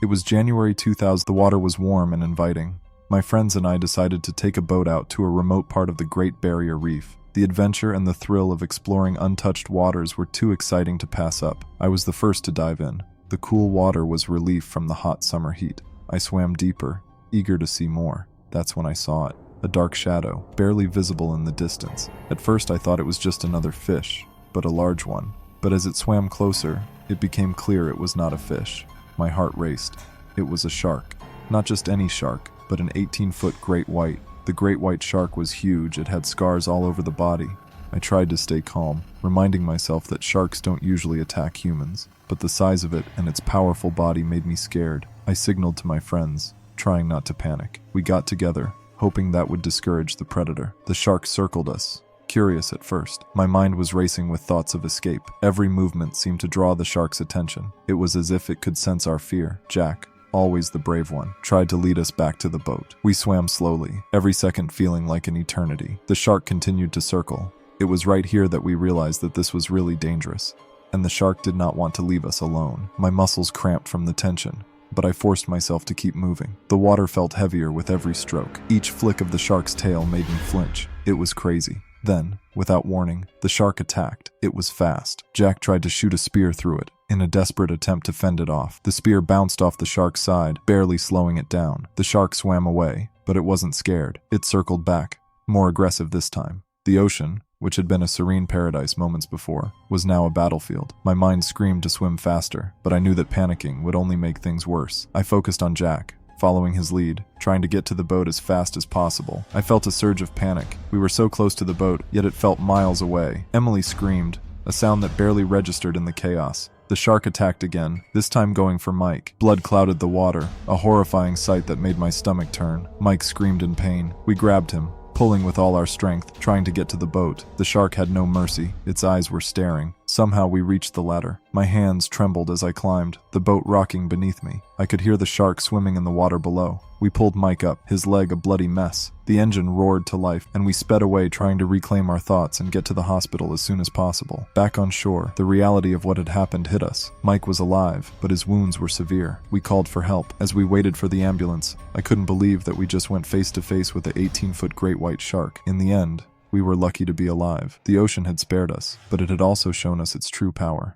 It was January 2000. The water was warm and inviting. My friends and I decided to take a boat out to a remote part of the Great Barrier Reef. The adventure and the thrill of exploring untouched waters were too exciting to pass up. I was the first to dive in. The cool water was relief from the hot summer heat. I swam deeper, eager to see more. That's when I saw it. A dark shadow, barely visible in the distance. At first I thought it was just another fish, but a large one. But as it swam closer, it became clear it was not a fish. My heart raced. It was a shark. Not just any shark, but an 18-foot great white. The great white shark was huge. It had scars all over the body. I tried to stay calm, reminding myself that sharks don't usually attack humans. But the size of it and its powerful body made me scared. I signaled to my friends, trying not to panic. We got together, hoping that would discourage the predator. The shark circled us, curious at first. My mind was racing with thoughts of escape. Every movement seemed to draw the shark's attention. It was as if it could sense our fear. Jack, always the brave one, tried to lead us back to the boat. We swam slowly, every second feeling like an eternity. The shark continued to circle. It was right here that we realized that this was really dangerous, and the shark did not want to leave us alone. My muscles cramped from the tension, but I forced myself to keep moving. The water felt heavier with every stroke. Each flick of the shark's tail made me flinch. It was crazy. Then, without warning, the shark attacked. It was fast. Jack tried to shoot a spear through it, in a desperate attempt to fend it off. The spear bounced off the shark's side, barely slowing it down. The shark swam away, but it wasn't scared. It circled back, more aggressive this time. The ocean, which had been a serene paradise moments before, was now a battlefield. My mind screamed to swim faster, but I knew that panicking would only make things worse. I focused on Jack, following his lead, trying to get to the boat as fast as possible. I felt a surge of panic. We were so close to the boat, yet it felt miles away. Emily screamed, a sound that barely registered in the chaos. The shark attacked again, this time going for Mike. Blood clouded the water, a horrifying sight that made my stomach turn. Mike screamed in pain. We grabbed him, pulling with all our strength, trying to get to the boat. The shark had no mercy. Its eyes were staring. Somehow we reached the ladder. My hands trembled as I climbed, the boat rocking beneath me. I could hear the shark swimming in the water below. We pulled Mike up, his leg a bloody mess. The engine roared to life, and we sped away trying to reclaim our thoughts and get to the hospital as soon as possible. Back on shore, the reality of what had happened hit us. Mike was alive, but his wounds were severe. We called for help. As we waited for the ambulance, I couldn't believe that we just went face to face with the 18-foot great white shark. In the end, we were lucky to be alive. The ocean had spared us, but it had also shown us its true power.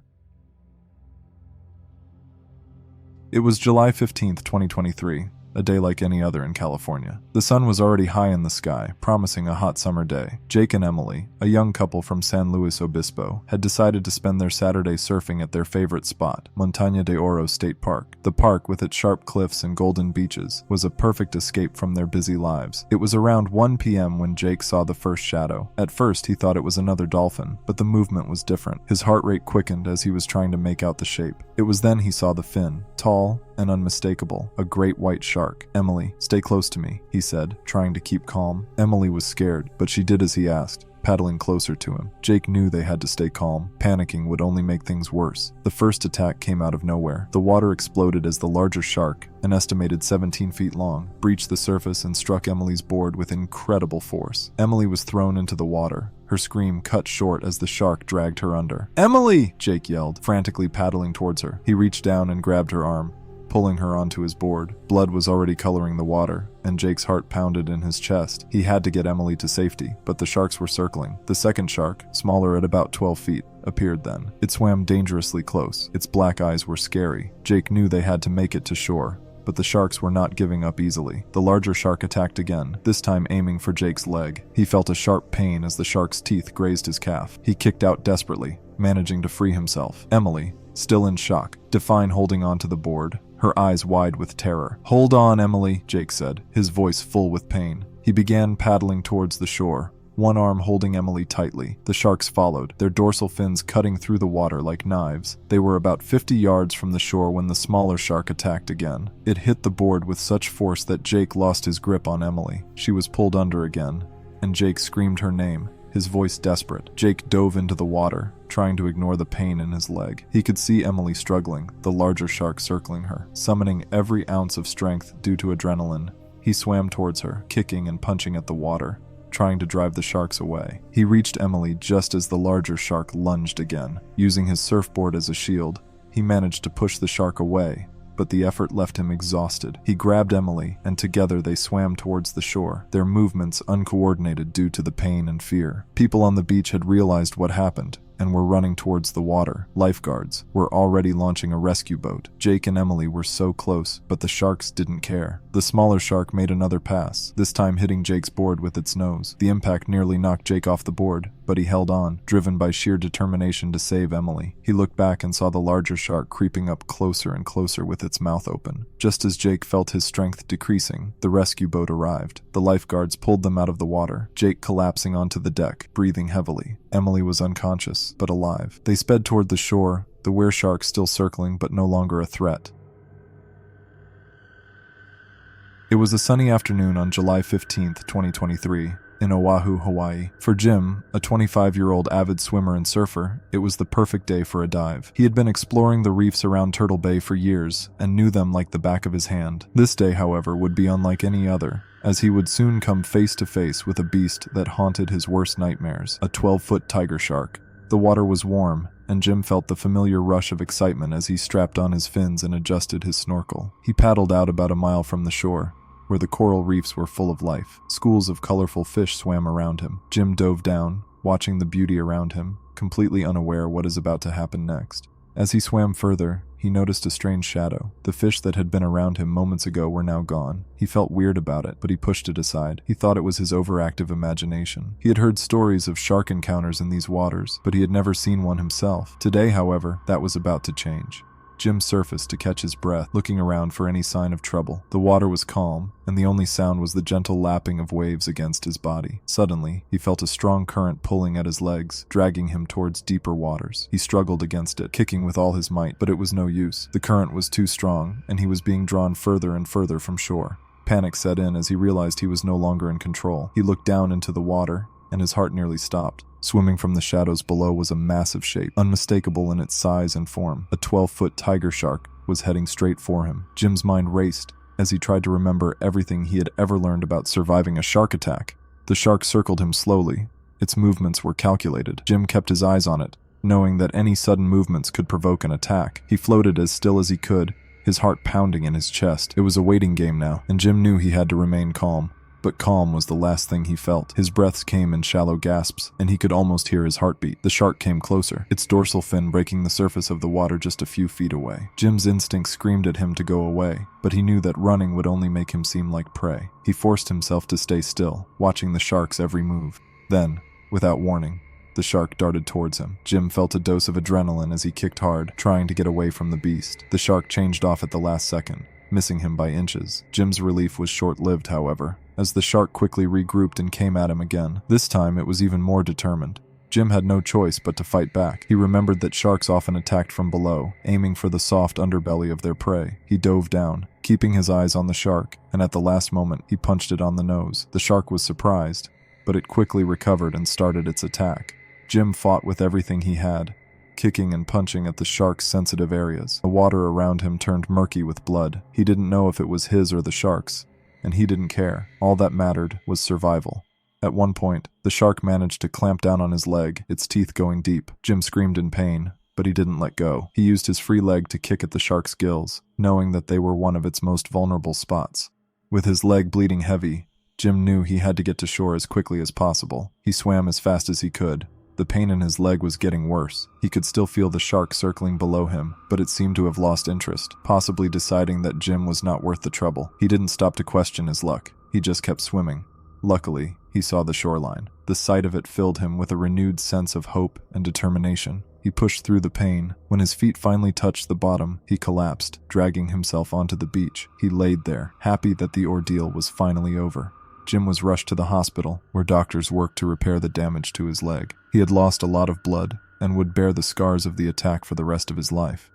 It was July 15th, 2023. A day like any other in California. The sun was already high in the sky, promising a hot summer day. Jake and Emily, a young couple from San Luis Obispo, had decided to spend their Saturday surfing at their favorite spot, Montaña de Oro State Park. The park, with its sharp cliffs and golden beaches, was a perfect escape from their busy lives. It was around 1 p.m. when Jake saw the first shadow. At first, he thought it was another dolphin, but the movement was different. His heart rate quickened as he was trying to make out the shape. It was then he saw the fin, tall and unmistakable, a great white shark. "Emily, stay close to me," he said, trying to keep calm. Emily was scared, but she did as he asked, paddling closer to him. Jake knew they had to stay calm. Panicking would only make things worse. The first attack came out of nowhere. The water exploded as the larger shark, an estimated 17 feet long, breached the surface and struck Emily's board with incredible force. Emily was thrown into the water. Her scream cut short as the shark dragged her under. "Emily!" Jake yelled, frantically paddling towards her. He reached down and grabbed her arm, pulling her onto his board. Blood was already coloring the water, and Jake's heart pounded in his chest. He had to get Emily to safety, but the sharks were circling. The second shark, smaller at about 12 feet, appeared then. It swam dangerously close. Its black eyes were scary. Jake knew they had to make it to shore, but the sharks were not giving up easily. The larger shark attacked again, this time aiming for Jake's leg. He felt a sharp pain as the shark's teeth grazed his calf. He kicked out desperately, managing to free himself. Emily, still in shock, Define holding onto the board, her eyes wide with terror. "Hold on, Emily," Jake said, his voice full with pain. He began paddling towards the shore, one arm holding Emily tightly. The sharks followed, their dorsal fins cutting through the water like knives. They were about 50 yards from the shore when the smaller shark attacked again. It hit the board with such force that Jake lost his grip on Emily. She was pulled under again, and Jake screamed her name, his voice desperate. Jake dove into the water, trying to ignore the pain in his leg. He could see Emily struggling, the larger shark circling her. Summoning every ounce of strength due to adrenaline, he swam towards her, kicking and punching at the water, trying to drive the sharks away. He reached Emily just as the larger shark lunged again. Using his surfboard as a shield, he managed to push the shark away, but the effort left him exhausted. He grabbed Emily, and together they swam towards the shore, their movements uncoordinated due to the pain and fear. People on the beach had realized what happened and were running towards the water. Lifeguards were already launching a rescue boat. Jake and Emily were so close, but the sharks didn't care. The smaller shark made another pass, this time hitting Jake's board with its nose. The impact nearly knocked Jake off the board, but he held on, driven by sheer determination to save Emily. He looked back and saw the larger shark creeping up closer and closer with its mouth open. Just as Jake felt his strength decreasing, the rescue boat arrived. The lifeguards pulled them out of the water, Jake collapsing onto the deck, breathing heavily. Emily was unconscious, but alive. They sped toward the shore, the wereshark still circling but no longer a threat. It was a sunny afternoon on July 15th, 2023, in Oahu, Hawaii. For Jim, a 25-year-old avid swimmer and surfer, it was the perfect day for a dive. He had been exploring the reefs around Turtle Bay for years and knew them like the back of his hand. This day, however, would be unlike any other, as he would soon come face to face with a beast that haunted his worst nightmares, a 12-foot tiger shark. The water was warm, and Jim felt the familiar rush of excitement as he strapped on his fins and adjusted his snorkel. He paddled out about a mile from the shore, where the coral reefs were full of life. Schools of colorful fish swam around him. Jim dove down, watching the beauty around him, completely unaware what is about to happen next. As he swam further, he noticed a strange shadow. The fish that had been around him moments ago were now gone. He felt weird about it, but he pushed it aside. He thought it was his overactive imagination. He had heard stories of shark encounters in these waters, but he had never seen one himself. Today, however, that was about to change. Jim surfaced to catch his breath, looking around for any sign of trouble. The water was calm, and the only sound was the gentle lapping of waves against his body. Suddenly, he felt a strong current pulling at his legs, dragging him towards deeper waters. He struggled against it, kicking with all his might, but it was no use. The current was too strong, and he was being drawn further and further from shore. Panic set in as he realized he was no longer in control. He looked down into the water, and his heart nearly stopped. Swimming from the shadows below was a massive shape, unmistakable in its size and form. A 12-foot tiger shark was heading straight for him. Jim's mind raced as he tried to remember everything he had ever learned about surviving a shark attack. The shark circled him slowly. Its movements were calculated. Jim kept his eyes on it, knowing that any sudden movements could provoke an attack. He floated as still as he could, his heart pounding in his chest. It was a waiting game now, and Jim knew he had to remain calm. But calm was the last thing he felt. His breaths came in shallow gasps, and he could almost hear his heartbeat. The shark came closer, its dorsal fin breaking the surface of the water just a few feet away. Jim's instinct screamed at him to go away, but he knew that running would only make him seem like prey. He forced himself to stay still, watching the shark's every move. Then, without warning, the shark darted towards him. Jim felt a dose of adrenaline as he kicked hard, trying to get away from the beast. The shark changed off at the last second, missing him by inches. Jim's relief was short-lived, however, as the shark quickly regrouped and came at him again. This time it was even more determined. Jim had no choice but to fight back. He remembered that sharks often attacked from below, aiming for the soft underbelly of their prey. He dove down, keeping his eyes on the shark, and at the last moment he punched it on the nose. The shark was surprised, but it quickly recovered and started its attack. Jim fought with everything he had, kicking and punching at the shark's sensitive areas. The water around him turned murky with blood. He didn't know if it was his or the shark's, and he didn't care. All that mattered was survival. At one point, the shark managed to clamp down on his leg, its teeth going deep. Jim screamed in pain, but he didn't let go. He used his free leg to kick at the shark's gills, knowing that they were one of its most vulnerable spots. With his leg bleeding heavy, Jim knew he had to get to shore as quickly as possible. He swam as fast as he could. The pain in his leg was getting worse. He could still feel the shark circling below him, but it seemed to have lost interest, possibly deciding that Jim was not worth the trouble. He didn't stop to question his luck. He just kept swimming. Luckily, he saw the shoreline. The sight of it filled him with a renewed sense of hope and determination. He pushed through the pain. When his feet finally touched the bottom, he collapsed, dragging himself onto the beach. He laid there, happy that the ordeal was finally over. Jim was rushed to the hospital, where doctors worked to repair the damage to his leg. He had lost a lot of blood and would bear the scars of the attack for the rest of his life.